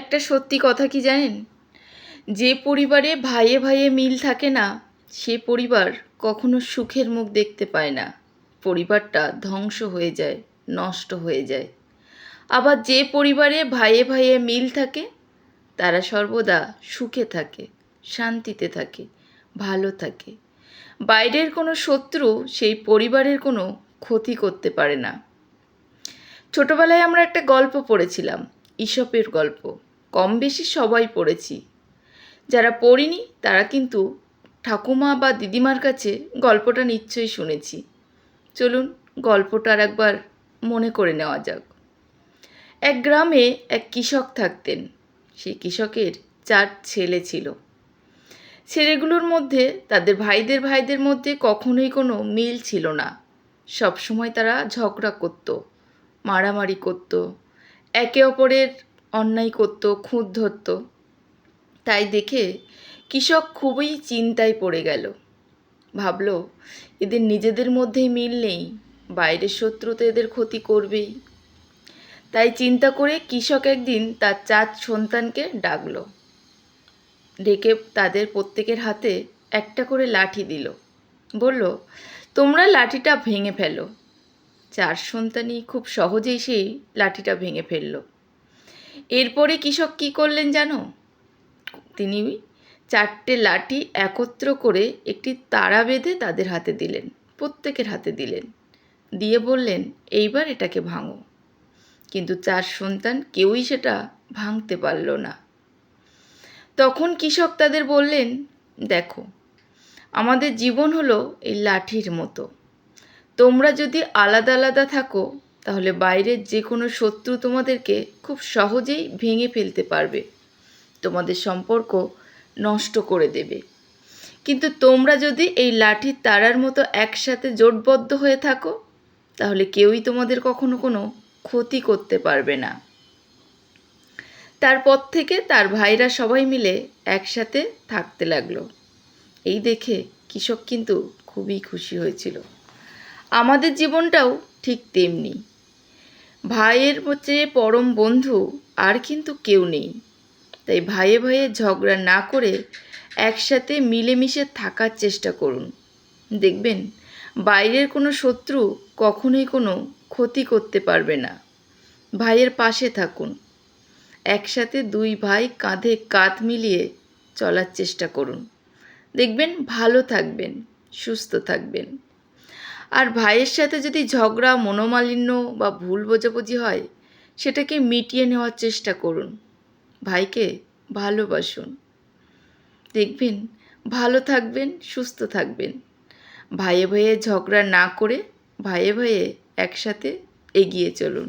একটা সত্যি কথা কি জানেন? যে পরিবারে ভাইয়ে ভাইয়ে মিল থাকে না, সে পরিবার কখনো সুখের মুখ দেখতে পায় না। পরিবারটা ধ্বংস হয়ে যায়, নষ্ট হয়ে যায়। আবার যে পরিবারে ভাইয়ে ভাইয়ে মিল থাকে, তারা সর্বদা সুখে থাকে, শান্তিতে থাকে, ভালো থাকে। বাইরের কোনো শত্রু সেই পরিবারের কোনো ক্ষতি করতে পারে না। ছোটবেলায় আমরা একটা গল্প পড়েছিলাম, ঈশপের গল্প। কম বেশি সবাই পড়েছি। যারা পড়িনি তারা কিন্তু ঠাকুমা বা দিদিমার কাছে গল্পটা নিশ্চয়ই শুনেছি। চলুন গল্পটা আর একবার মনে করে নেওয়া যাক। এক গ্রামে এক কৃষক থাকতেন। সেই কৃষকের 4 ছেলে ছিল। ছেলেগুলোর মধ্যে তাদের ভাইদের মধ্যে কখনোই কোনো মিল ছিল না। সব সময় তারা ঝগড়া করত, মারামারি করত, একে অপরের অন্যায় করত, খুঁত ধরত। তাই দেখে কৃষক খুবই চিন্তায় পড়ে গেল। ভাবল, এদের নিজেদের মধ্যেই মিল নেই, বাইরের শত্রু তো এদের ক্ষতি করবেই। তাই চিন্তা করে কৃষক একদিন তার 4 সন্তানকে ডাকলো। ডেকে তাদের প্রত্যেকের হাতে একটা করে লাঠি দিল। বলল, তোমরা লাঠিটা ভেঙে ফেলো। 4 সন্তানই খুব সহজেই সেই লাঠিটা ভেঙে ফেলল। এরপরে কৃষক কী করলেন জানো? তিনি 4টে লাঠি একত্র করে একটি তারা বেঁধে তাদের হাতে দিলেন, প্রত্যেকের হাতে দিলেন। দিয়ে বললেন, এইবার এটাকে ভাঙো। কিন্তু 4 সন্তান কেউই সেটা ভাঙতে পারল না। তখন কৃষক তাদের বললেন, দেখো, আমাদের জীবন হলো এই লাঠির মতো। তোমরা যদি আলাদা আলাদা থাকো, তাহলে বাইরের যে কোনো শত্রু তোমাদেরকে খুব সহজেই ভেঙে ফেলতে পারবে, তোমাদের সম্পর্ক নষ্ট করে দেবে। কিন্তু তোমরা যদি এই লাঠির তারার মতো একসাথে জোটবদ্ধ হয়ে থাকো, তাহলে কেউই তোমাদের কখনো কোনো ক্ষতি করতে পারবে না। তারপর থেকে তার ভাইরা সবাই মিলে একসাথে থাকতে লাগলো। এই দেখে কৃষক কিন্তু খুবই খুশি হয়েছিল। আমাদের জীবনটাও ঠিক তেমনি। ভাইয়ের চেয়ে পরম বন্ধু আর কিন্তু কেউ নেই। তাই ভাইয়ে ভাইয়ে ঝগড়া না করে একসাথে মিলেমিশে থাকার চেষ্টা করুন। দেখবেন বাইরের কোনো শত্রু কখনোই কোনো ক্ষতি করতে পারবে না। ভাইয়ের পাশে থাকুন। একসাথে 2 ভাই কাঁধে কাঁধ মিলিয়ে চলার চেষ্টা করুন। দেখবেন ভালো থাকবেন, সুস্থ থাকবেন। আর ভাইয়ের সাথে যদি ঝগড়া, মনোমালিন্য বা ভুল বোঝাবুঝি হয়, সেটাকে মিটিয়ে নেওয়ার চেষ্টা করুন। ভাইকে ভালোবাসুন। দেখবেন ভালো থাকবেন, সুস্থ থাকবেন। ভাইয়ে ভাইয়ে ঝগড়া না করে ভাইয়ে ভাইয়ে একসাথে এগিয়ে চলুন।